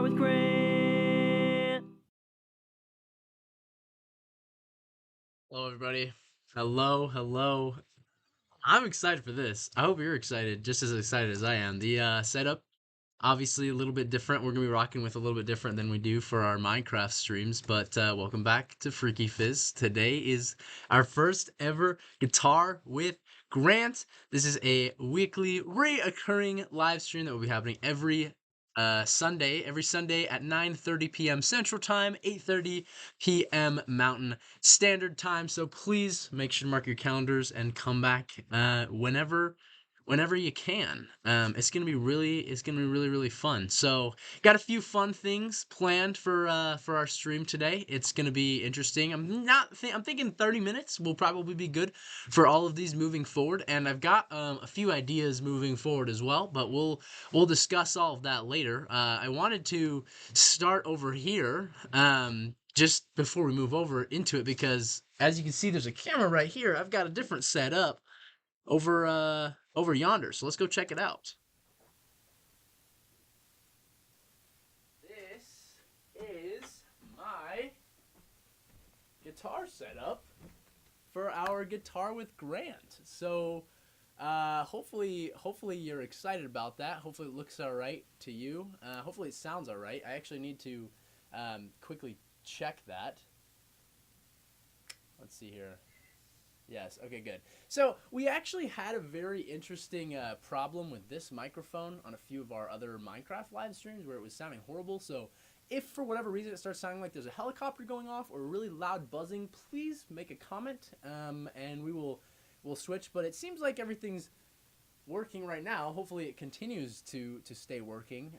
with Grant. Hello, everybody. Hello. I'm excited for this. I hope you're excited, just as excited as I am. The setup, obviously, a little bit different. We're gonna be rocking with a little bit different than we do for our Minecraft streams. But welcome back to Freaky Fizz. Today is our first ever guitar with Grant. This is a weekly, reoccurring live stream that will be happening every Sunday at 9:30 p.m. Central Time, 8:30 p.m. Mountain Standard Time. So please make sure to mark your calendars and come back whenever you can. It's gonna be really fun. So got a few fun things planned for our stream today. It's gonna be interesting. I'm thinking 30 minutes will probably be good for all of these moving forward, and I've got a few ideas moving forward as well, but we'll discuss all of that later. I wanted to start over here just before we move over into it, because as you can see, there's a camera right here. I've got a different setup over yonder. So let's go check it out. This is my guitar setup for our Guitar with Grant. So hopefully you're excited about that. Hopefully it looks all right to you. Hopefully it sounds all right. I actually need to quickly check that. Let's see here. Yes, okay, good. So we actually had a very interesting problem with this microphone on a few of our other Minecraft live streams where it was sounding horrible. So if for whatever reason it starts sounding like there's a helicopter going off or really loud buzzing, please make a comment, and we'll switch. But it seems like everything's working right now. Hopefully it continues to stay working.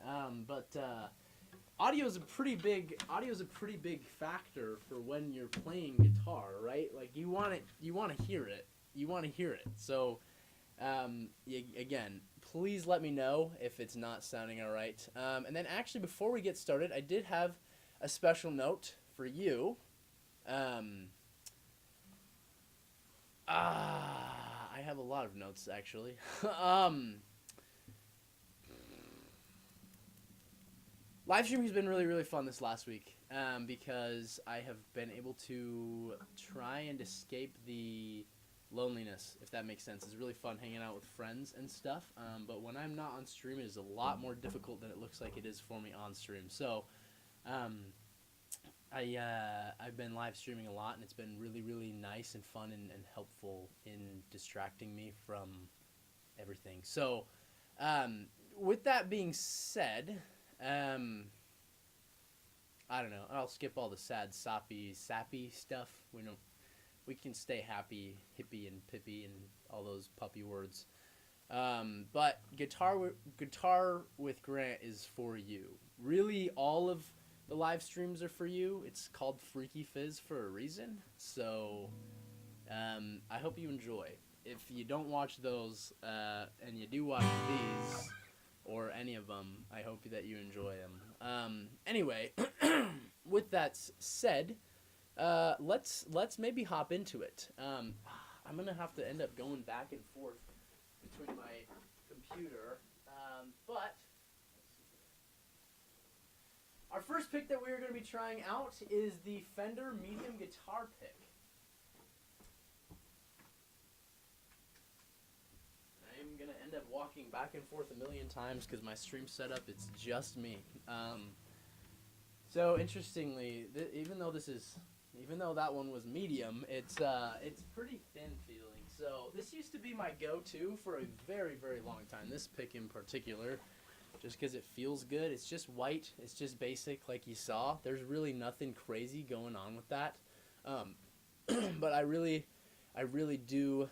Audio is a pretty big factor for when you're playing guitar, right? Like you want to hear it. So again, please let me know if it's not sounding all right. And then actually, before we get started, I did have a special note for you. I have a lot of notes actually. Live streaming has been really fun this last week, because I have been able to try and escape the loneliness, if that makes sense. It's really fun hanging out with friends and stuff, but when I'm not on stream, it is a lot more difficult than it looks like it is for me on stream. So I've been live streaming a lot, and it's been really nice and fun and helpful in distracting me from everything. So with that being said, I don't know. I'll skip all the sad, sappy stuff. We can stay happy, hippie, and pippy, and all those puppy words. But guitar with Grant is for you. Really, all of the live streams are for you. It's called Freaky Fizz for a reason. So, I hope you enjoy. If you don't watch those, and you do watch these, or any of them, I hope that you enjoy them. Anyway, with that said, let's maybe hop into it. I'm gonna have to end up going back and forth between my computer, but our first pick that we're gonna be trying out is the Fender medium guitar pick. I'm gonna end up walking back and forth a million times because my stream setup, it's just me. So interestingly, even though that one was medium, it's pretty thin feeling. So this used to be my go-to for a very long time. This pick in particular, just because it feels good. It's just white. It's just basic, like you saw. There's really nothing crazy going on with that. But I really do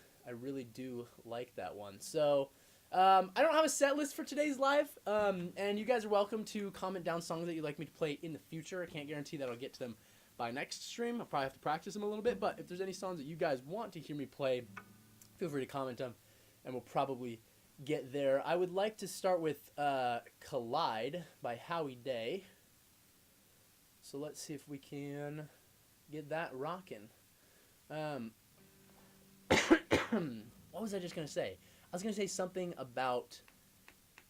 like that one. So I don't have a set list for today's live, and you guys are welcome to comment down songs that you'd like me to play in the future. I can't guarantee that I'll get to them by next stream. I'll probably have to practice them a little bit, but if there's any songs that you guys want to hear me play, feel free to comment them, and we'll probably get there. I would like to start with Collide by Howie Day. So let's see if we can get that rocking. What was I just going to say? I was going to say something about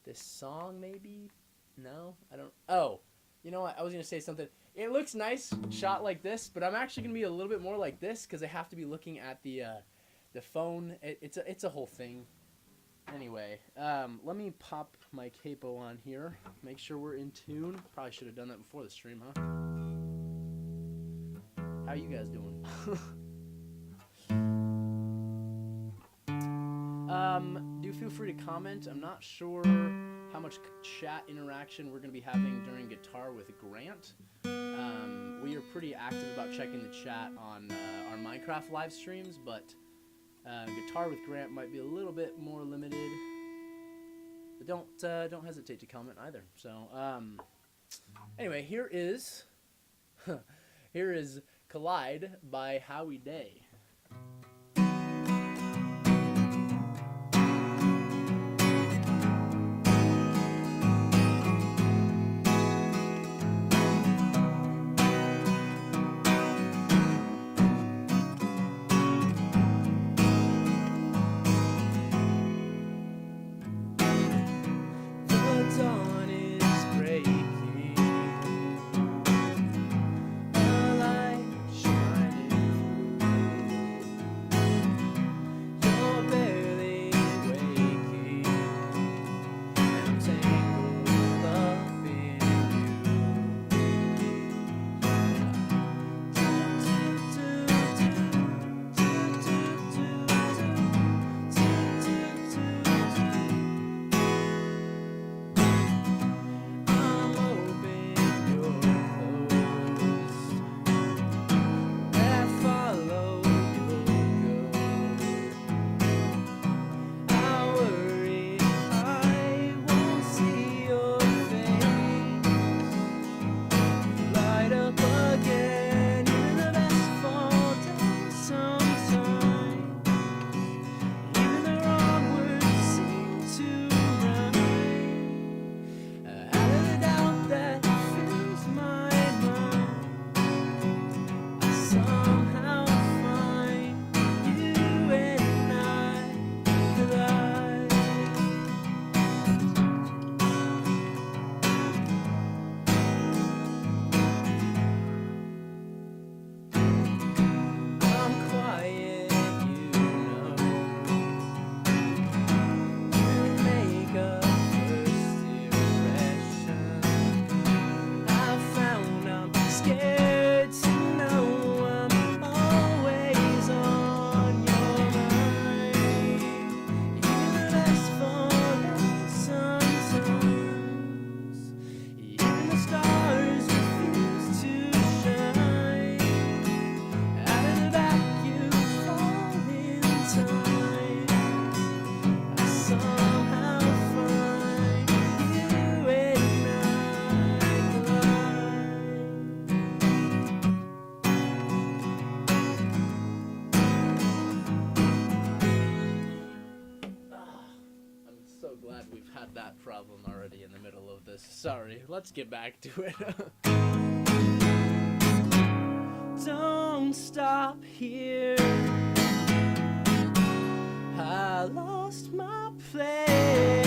this song, maybe? No? I don't... Oh. You know what? I was gonna say something. It looks nice shot like this, but I'm actually gonna be a little bit more like this because I have to be looking at the phone. It's a whole thing. Anyway, let me pop my capo on here. Make sure we're in tune. Probably should have done that before the stream, huh? How you guys doing? Do feel free to comment. I'm not sure how much chat interaction we're going to be having during Guitar with Grant. We are pretty active about checking the chat on our Minecraft live streams, but Guitar with Grant might be a little bit more limited. But don't hesitate to comment either. So anyway, here is Collide by Howie Day. That problem already in the middle of this. Sorry, let's get back to it. Don't stop here. I lost my place.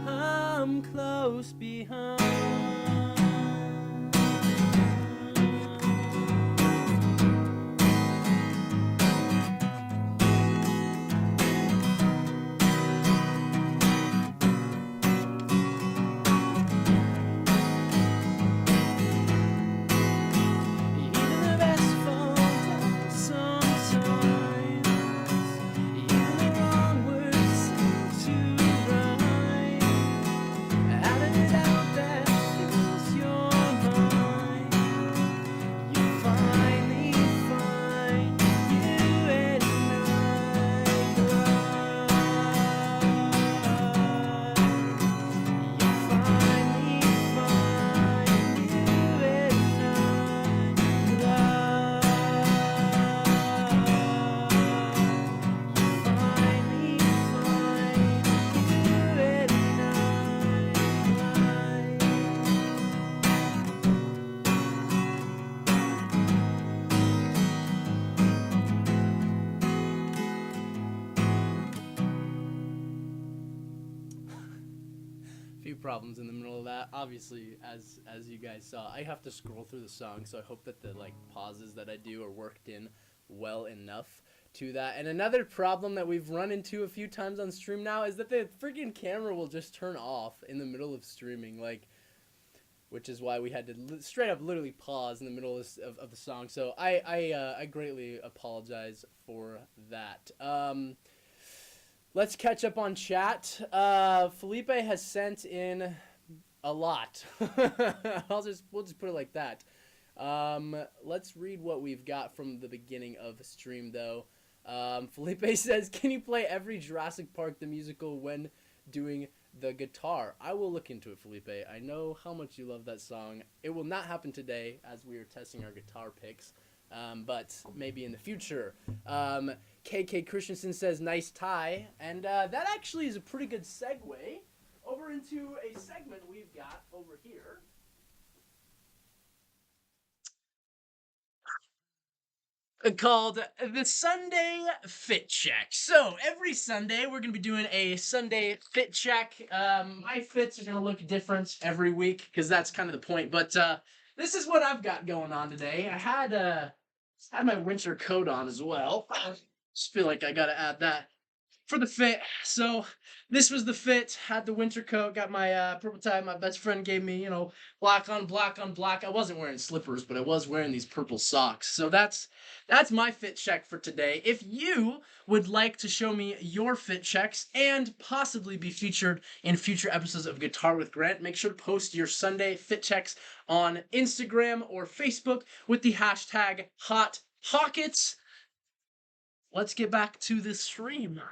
I'm close behind. That problems in the middle of that. Obviously, as you guys saw, I have to scroll through the song, so I hope that the like pauses that I do are worked in well enough to that. And another problem that we've run into a few times on stream now is that the freaking camera will just turn off in the middle of streaming, like, which is why we had to straight up literally pause in the middle of the song. So I greatly apologize for that. Let's catch up on chat. Felipe has sent in a lot. we'll just put it like that. Let's read what we've got from the beginning of the stream, though. Felipe says, "Can you play every Jurassic Park the musical when doing the guitar?" I will look into it, Felipe. I know how much you love that song. It will not happen today as we are testing our guitar picks, but maybe in the future. KK Christensen says, "Nice tie," and that actually is a pretty good segue over into a segment we've got over here. Called the Sunday Fit Check. So every Sunday we're gonna be doing a Sunday fit check. My fits are gonna look different every week because that's kind of the point. But this is what I've got going on today. I had my winter coat on as well. Just feel like I gotta add that for the fit. So this was the fit. Had the winter coat. Got my purple tie. My best friend gave me, black on black on black. I wasn't wearing slippers, but I was wearing these purple socks. So that's my fit check for today. If you would like to show me your fit checks and possibly be featured in future episodes of Guitar with Grant, make sure to post your Sunday fit checks on Instagram or Facebook with the hashtag #HotPockets. Let's get back to the stream.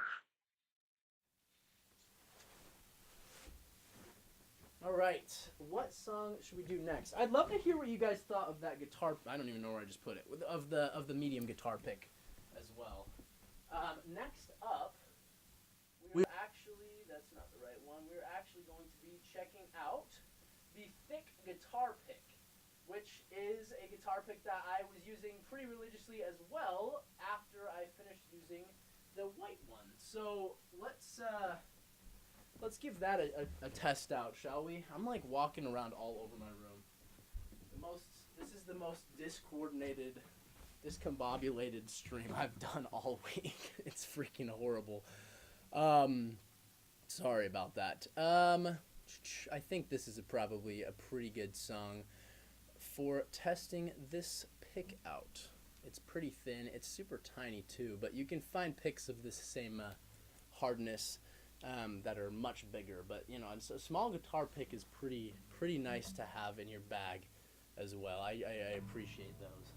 All right, what song should we do next? I'd love to hear what you guys thought of that guitar. I don't even know where I just put it. Of the medium guitar pick, as well. Next up, that's not the right one. We're actually going to be checking out the thick guitar pick, which is a guitar pick that I was using pretty religiously as well after I finished using the white one. So let's give that a test out, shall we? I'm like walking around all over my room. This is the most discombobulated stream I've done all week. It's freaking horrible. Sorry about that. I think this is probably a pretty good song for testing this pick out. It's pretty thin. It's super tiny too, but you can find picks of this same hardness that are much bigger. But a small guitar pick is pretty nice to have in your bag as well. I appreciate those.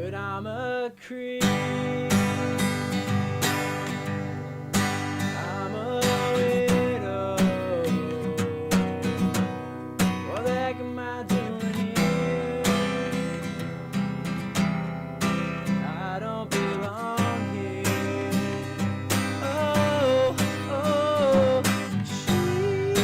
but I'm a creep. I'm a widow. What the heck am I doing here? I don't belong here. Oh, oh, she's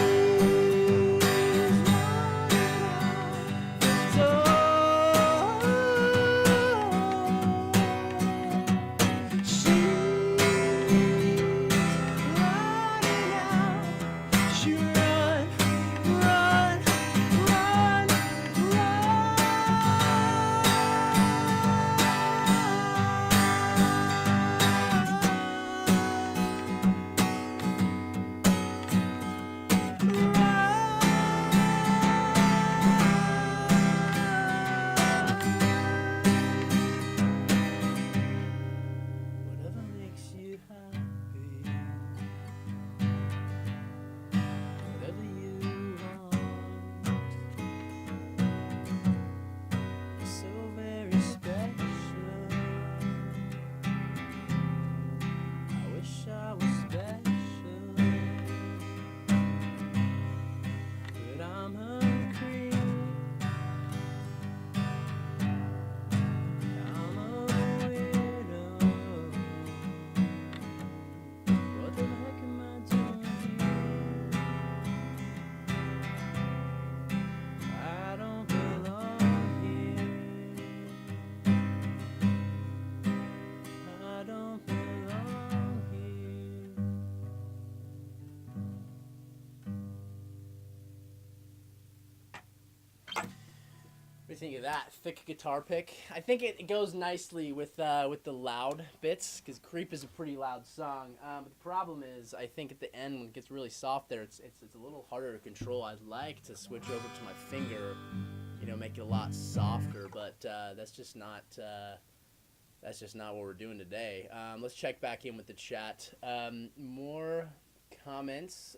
whatever makes you happy, whatever you want. You're so very special. I wish I was special, but I'm a creep. I'm a widow. What the heck am I doing here? I don't belong here. I don't belong here. What do you think of that thick guitar pick? I think it goes nicely with the loud bits, because Creep is a pretty loud song. But the problem is, I think at the end when it gets really soft there, it's a little harder to control. I'd like to switch over to my finger, make it a lot softer, but that's just not what we're doing today. Let's check back in with the chat. More comments.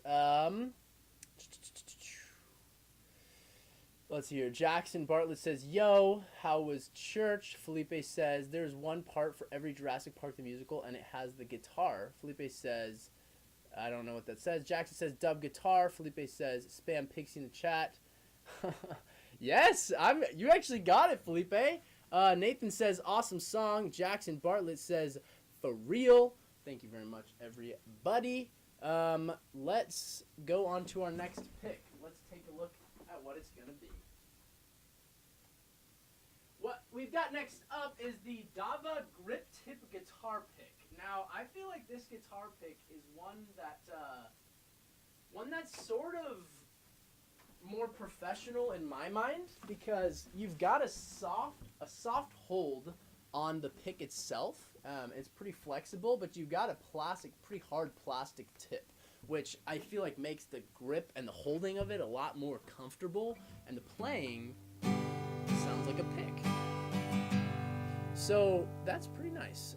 Let's see here. Jackson Bartlett says, yo, how was church? Felipe says, there's one part for every Jurassic Park the musical, and it has the guitar. Felipe says, I don't know what that says. Jackson says, dub guitar. Felipe says, spam Pixie in the chat. Yes, you actually got it, Felipe. Nathan says, awesome song. Jackson Bartlett says, for real. Thank you very much, everybody. Let's go on to our next pick. Let's take a look at what it's going to be. What we've got next up is the Dava Grip Tip guitar pick. Now, I feel like this guitar pick is one that's sort of more professional in my mind, because you've got a soft hold on the pick itself. It's pretty flexible, but you've got a pretty hard plastic tip, which I feel like makes the grip and the holding of it a lot more comfortable, and the playing sounds like a pick. So that's pretty nice.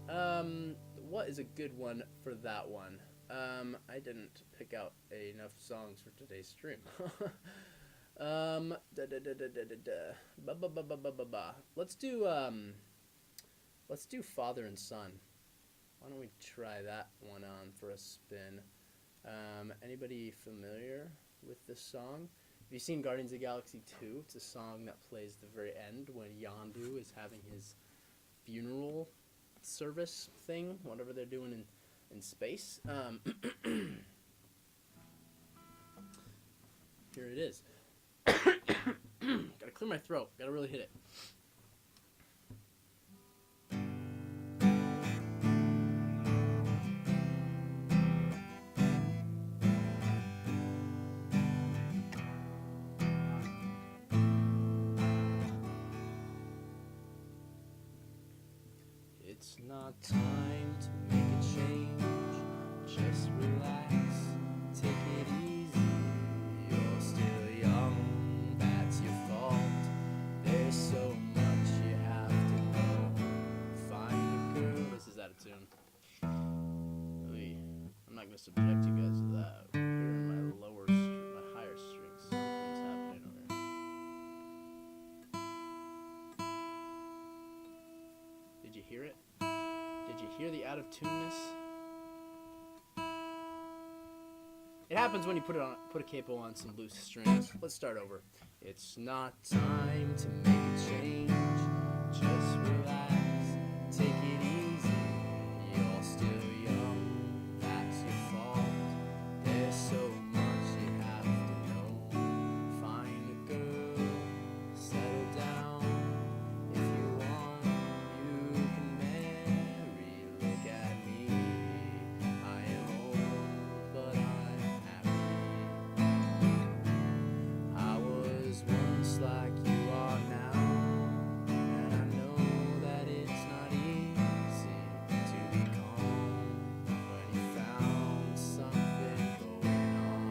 What is a good one for that one? I didn't pick out enough songs for today's stream. Let's do Father and Son. Why don't we try that one on for a spin? Anybody familiar with this song? Have you seen Guardians of the Galaxy 2? It's a song that plays at the very end when Yondu is having his funeral service thing, whatever they're doing in space. Here it is. Gotta clear my throat. Gotta really hit it. It's not time to make a change. Just relax, take it easy. You're still young, that's your fault. There's so much you have to know. Find a girl. This is out of tune. I'm not gonna subject you guys to that. Here in my higher strings, something's happening over here. hear it? Did you hear the out of tuneness? It happens when you put a capo on some loose strings. Let's start over. It's not time to make a change. Just relax, take it easy. You're still young, that's your fault. There's so much you have to know. Find a girl, settle down. If you want, you can marry. Look at me, I am old, but I'm happy. I was once like you are now, and I know that it's not easy to be calm when you found something going on.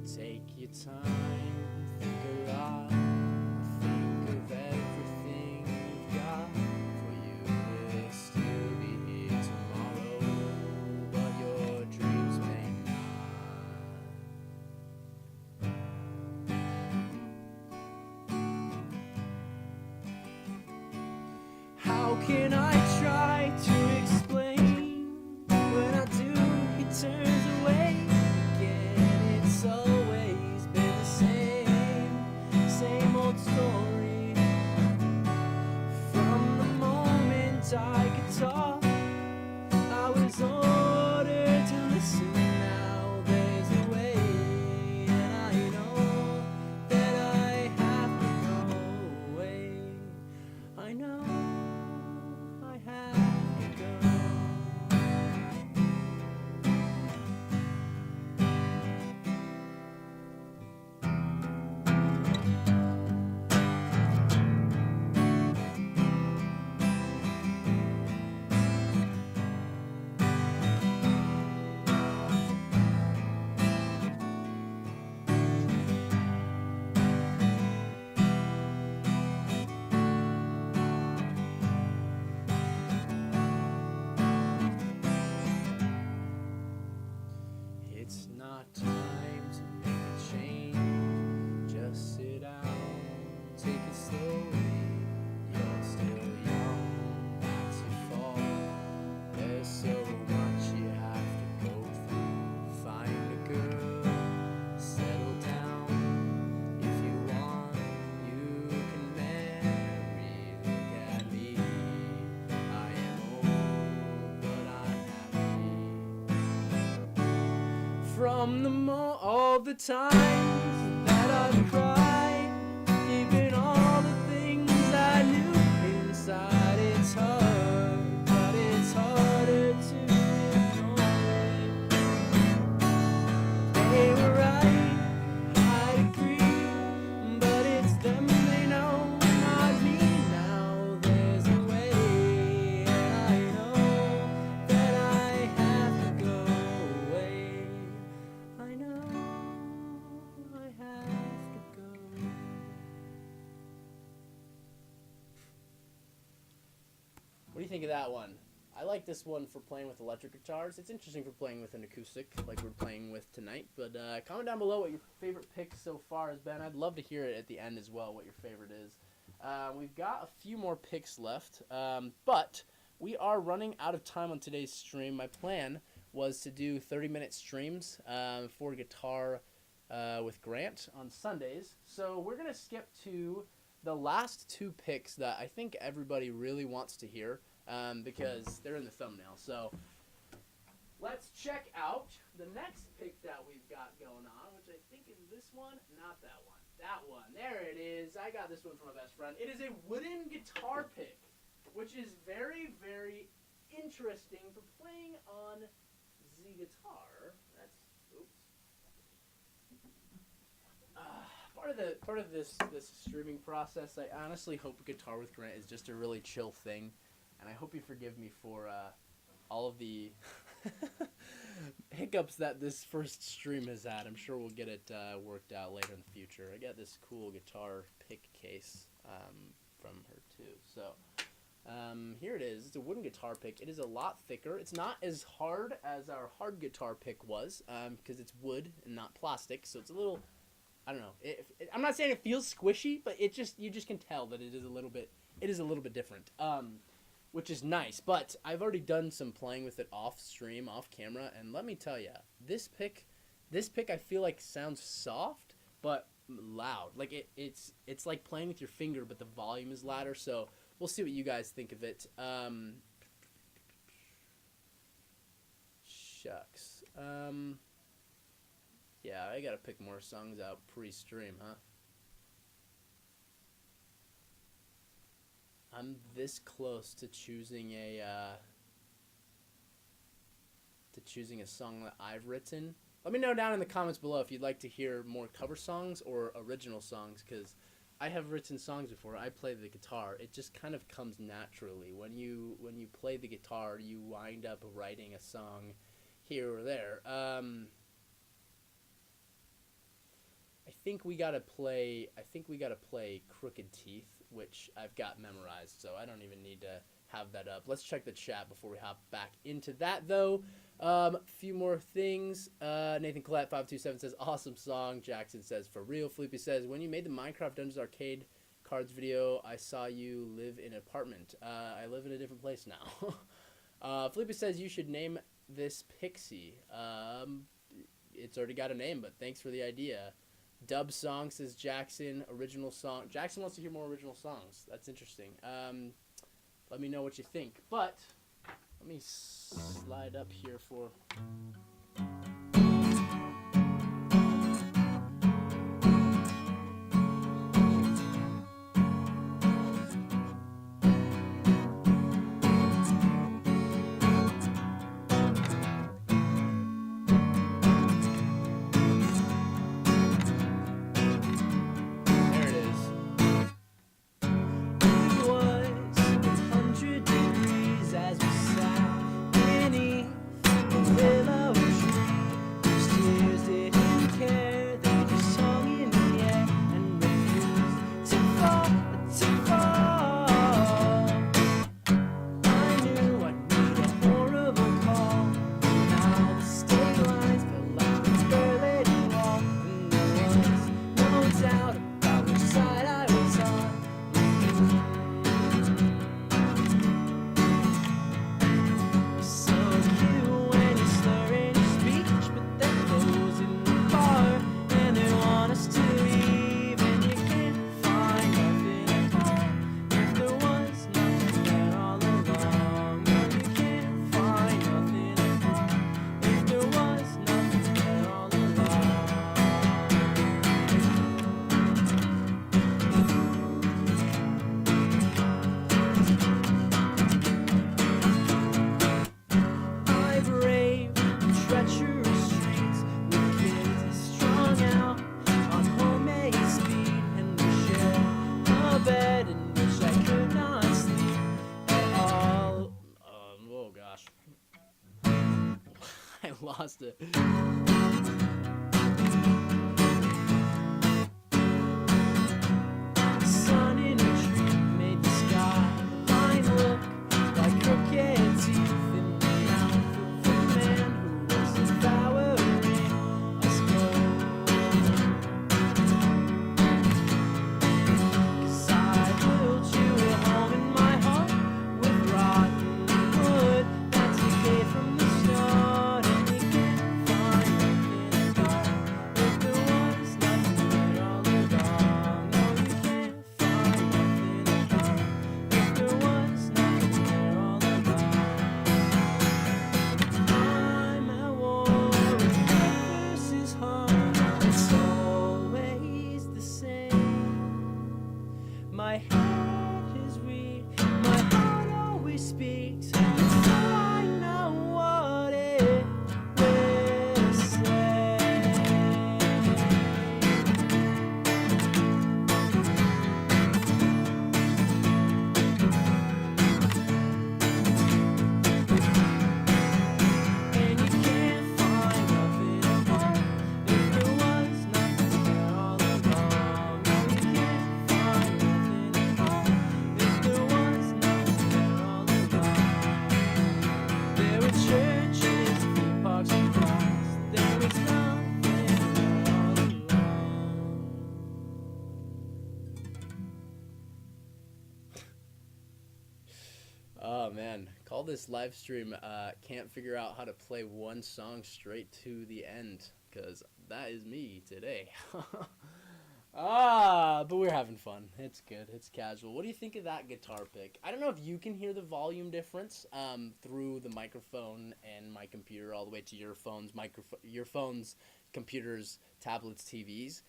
Take your time, think a lot, think of everything you've got. For you will still be here tomorrow, but your dreams may not. How can I try to explain? When I do, he turns away again. It's always been the same old story. From the moment I could talk, I was ordered to listen. Now there's a way, and I know that I have to go away. I know I have to go. It's not time to make a change. Just sit down, take it slowly. You're still young, that's your fault. There's so much you have to go through. Find a girl, settle down. If you want, you can marry. Look at me, I am old, but I'm happy. From all the times that I've cried, even all the things I knew inside, it's hard, but it's harder to ignore it. They were right, I'd agree, but it's them they know, not me. Now there's a way, and I know that I have to go away. I know I have to go. What do you think of that one? I like this one for playing with electric guitars. It's interesting for playing with an acoustic like we're playing with tonight. But comment down below what your favorite pick so far has been. I'd love to hear it at the end as well, what your favorite is. We've got a few more picks left, but we are running out of time on today's stream. My plan was to do 30-minute streams for guitar with Grant on Sundays. So we're going to skip to the last two picks that I think everybody really wants to hear because they're in the thumbnail. So let's check out the next pick that we've got going on, which I think is this one, not that one. That one. There it is. I got this one from my best friend. It is a wooden guitar pick, which is very, very interesting for playing on the guitar. That's oops. Part of this streaming process, I honestly hope Guitar with Grant is just a really chill thing, and I hope you forgive me for all of the hiccups that this first stream has had. I'm sure we'll get it worked out later in the future. I got this cool guitar pick case from her too. So here it is. It's a wooden guitar pick. It is a lot thicker. It's not as hard as our hard guitar pick was because it's wood and not plastic. So it's a little I don't know. I'm not saying it feels squishy, but you just can tell that it is a little bit different. Which is nice. But I've already done some playing with it off stream, off camera, and let me tell you, this pick I feel like sounds soft but loud. Like it's like playing with your finger, but the volume is louder. So we'll see what you guys think of it. Shucks. Yeah, I gotta pick more songs out pre-stream, huh? I'm this close to choosing a song that I've written. Let me know down in the comments below if you'd like to hear more cover songs or original songs, because I have written songs before. I play the guitar. It just kind of comes naturally. When you play the guitar, you wind up writing a song here or there. I think we gotta play Crooked Teeth, which I've got memorized, so I don't even need to have that up. Let's check the chat before we hop back into that, though. Few more things. Nathan Collette 527 says, awesome song. Jackson says, for real. Felipe says, when you made the Minecraft Dungeons Arcade Cards video, I saw you live in an apartment. I live in a different place now. Felipe says, you should name this Pixie. It's already got a name, but thanks for the idea. Dub song, says Jackson. Original song. Jackson wants to hear more original songs. That's interesting. Let me know what you think. But let me slide up here for... I lost it. Sun in a tree made the sky line look like crooked teeth in the mouth of a man who was devouring us both. 'Cause I built you a home in my heart with rotten wood that decayed from the start, and you can't find Oh man, call this live stream. Can't figure out how to play one song straight to the end, because that is me today. But we're having fun. It's good. It's casual. What do you think of that guitar pick? I don't know if you can hear the volume difference through the microphone and my computer all the way to your phones, computers, tablets, TVs.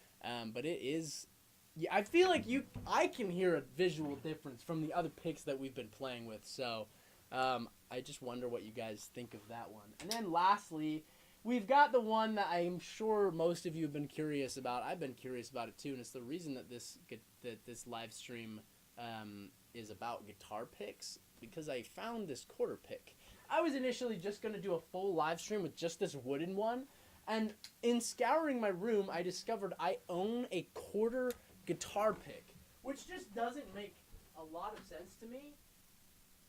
But it is. Yeah, I feel like I can hear a visual difference from the other picks that we've been playing with. So, I just wonder what you guys think of that one. And then lastly, we've got the one that I'm sure most of you have been curious about. I've been curious about it too, and it's the reason that this live stream is about guitar picks, because I found this quarter pick. I was initially just going to do a full live stream with just this wooden one, and in scouring my room, I discovered I own a quarter guitar pick, which just doesn't make a lot of sense to me.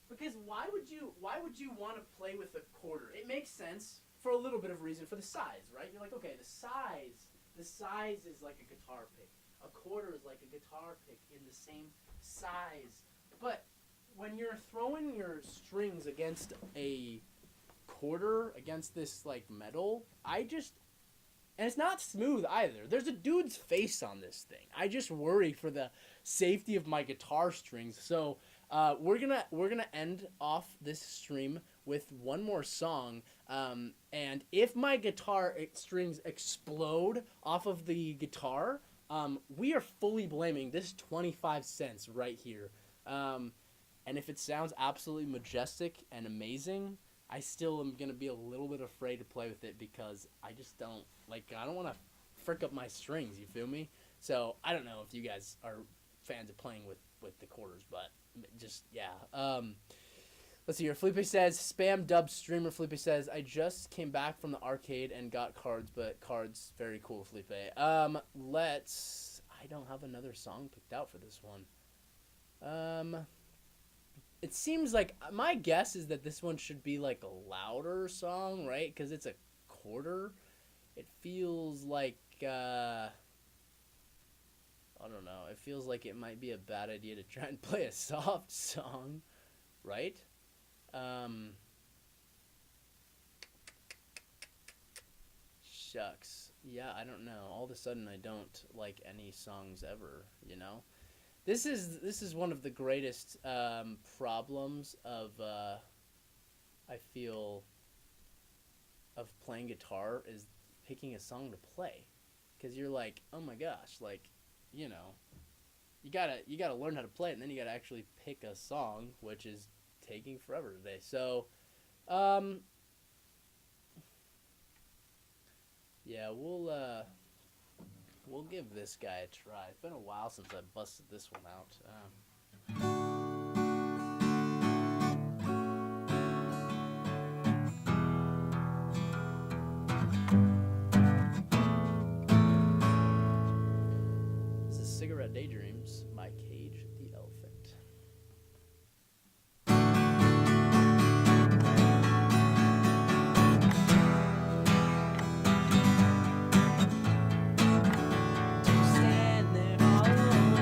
Because why would you want to play with a quarter? It makes sense for a little bit of reason, for the size, right? You're like, okay, the size is like a guitar pick. A quarter is like a guitar pick in the same size. But when you're throwing your strings against a quarter, against this like metal, and it's not smooth either. There's a dude's face on this thing. I just worry for the safety of my guitar strings. So we're gonna end off this stream with one more song. And if my guitar strings explode off of the guitar, we are fully blaming this 25 cents right here. And if it sounds absolutely majestic and amazing, I still am going to be a little bit afraid to play with it, because I just don't want to frick up my strings, you feel me? So I don't know if you guys are fans of playing with the quarters, but just, yeah. Let's see here. Felipe says, spam dub streamer. Felipe says, I just came back from the arcade and got cards, but cards, very cool, Felipe. I don't have another song picked out for this one. It seems like, my guess is that this one should be like a louder song, right? Because it's a quarter. It feels like, I don't know. It feels like it might be a bad idea to try and play a soft song, right? Shucks. Yeah, I don't know. All of a sudden, I don't like any songs ever, you know? This is one of the greatest problems of, I feel, of playing guitar, is picking a song to play. Because you're like, oh my gosh, like, you know, you gotta learn how to play it, and then you gotta actually pick a song, which is taking forever today. So, yeah, we'll give this guy a try. It's been a while since I busted this one out. This is Cigarette Daydreams by Cage the Elephant. Stand there all alone.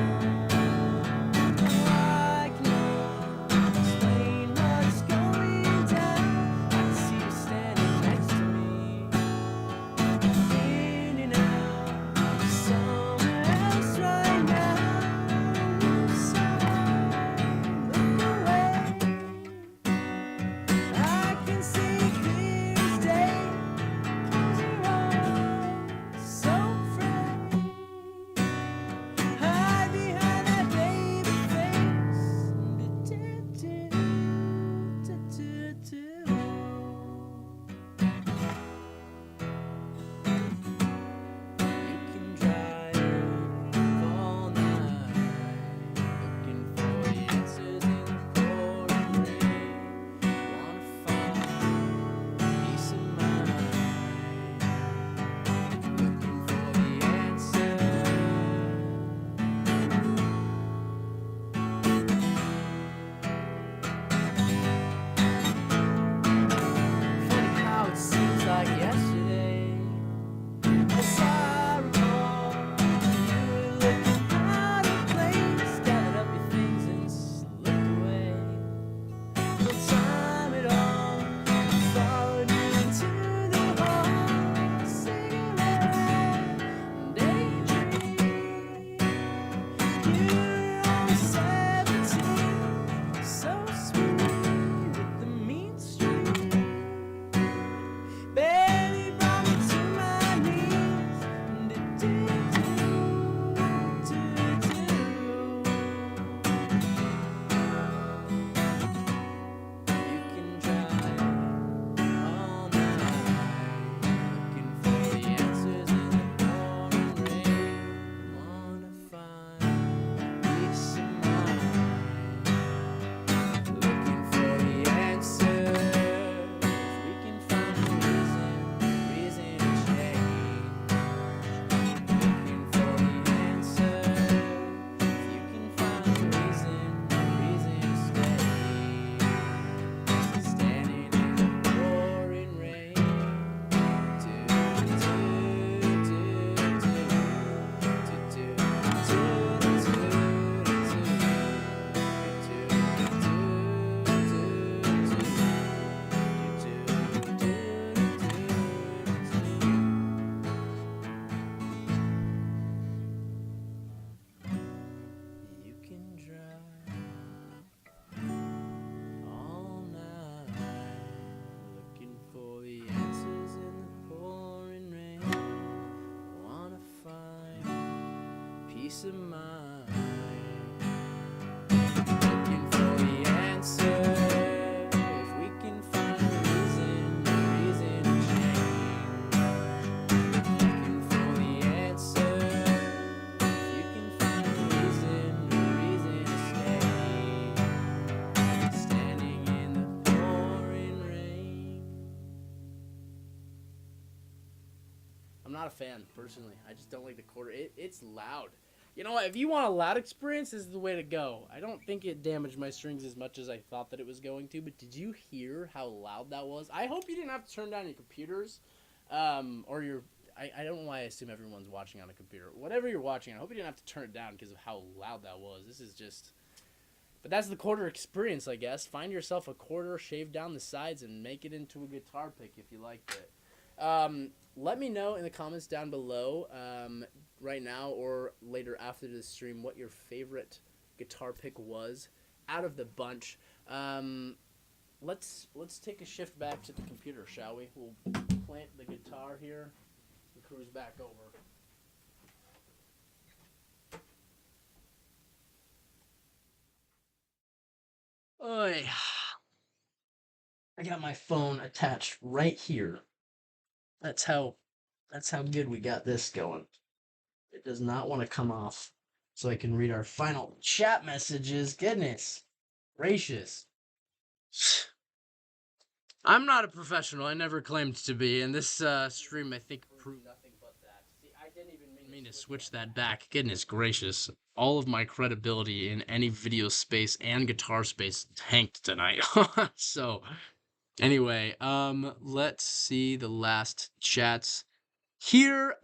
peace of mind. Looking for the answer. If we can find a reason to change. Looking for the answer. If you can find a reason to stay. Standing in the pouring rain. I'm not a fan, personally. I just don't like the quarter. It's loud. You know what? If you want a loud experience, this is the way to go. I don't think it damaged my strings as much as I thought that it was going to, but did you hear how loud that was? I hope you didn't have to turn down your computers, or your... I don't know why I assume everyone's watching on a computer. Whatever you're watching, I hope you didn't have to turn it down because of how loud that was. This is just... But that's the quarter experience, I guess. Find yourself a quarter, shave down the sides, and make it into a guitar pick if you liked it. Let me know in the comments down below right now or later after the stream what your favorite guitar pick was out of the bunch. Let's take a shift back to the computer, shall we? We'll plant the guitar here and cruise back over. Oy. I got my phone attached right here. That's how good we got this going. It does not want to come off. So I can read our final chat messages. Goodness gracious. I'm not a professional. I never claimed to be. And this stream, I think, proved nothing but that. See, I didn't even mean to switch that back. Goodness gracious. All of my credibility in any video space and guitar space tanked tonight. So, anyway, let's see the last chats. Here,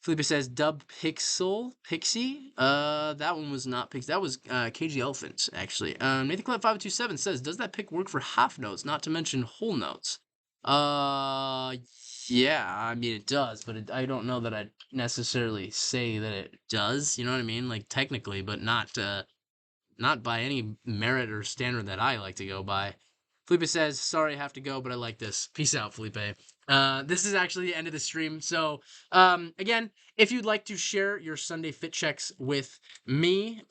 Felipe says Dub Pixie. That one was not Pixie. That was KG Elephant, actually. Nathan Club 527 says, does that pick work for half notes, not to mention whole notes? Yeah, I mean it does, but I don't know that I'd necessarily say that it does. You know what I mean? Like technically, but not by any merit or standard that I like to go by. Felipe says, sorry, I have to go, but I like this. Peace out, Felipe. This is actually the end of the stream. So, again, if you'd like to share your Sunday fit checks with me,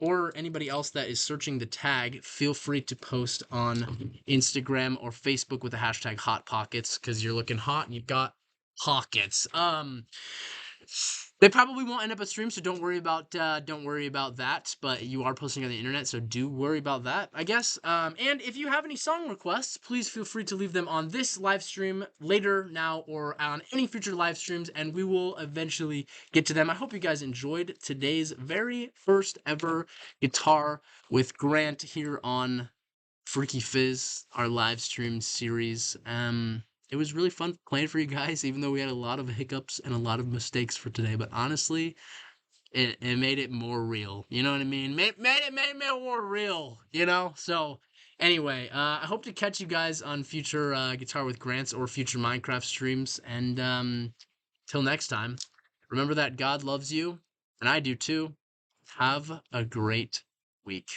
or anybody else that is searching the tag, feel free to post on Instagram or Facebook with the hashtag Hot Pockets, because you're looking hot and you've got pockets. They probably won't end up a stream, so don't worry about that. But you are posting on the internet, so do worry about that, I guess. And if you have any song requests, please feel free to leave them on this live stream later, now, or on any future live streams, and we will eventually get to them. I hope you guys enjoyed today's very first ever guitar with Grant here on Freaky Fizz, our live stream series. It was really fun playing for you guys, even though we had a lot of hiccups and a lot of mistakes for today. But honestly, it made it more real. You know what I mean? Made it more real. You know. So anyway, I hope to catch you guys on future Guitar with Grants or future Minecraft streams. And till next time, remember that God loves you, and I do too. Have a great week.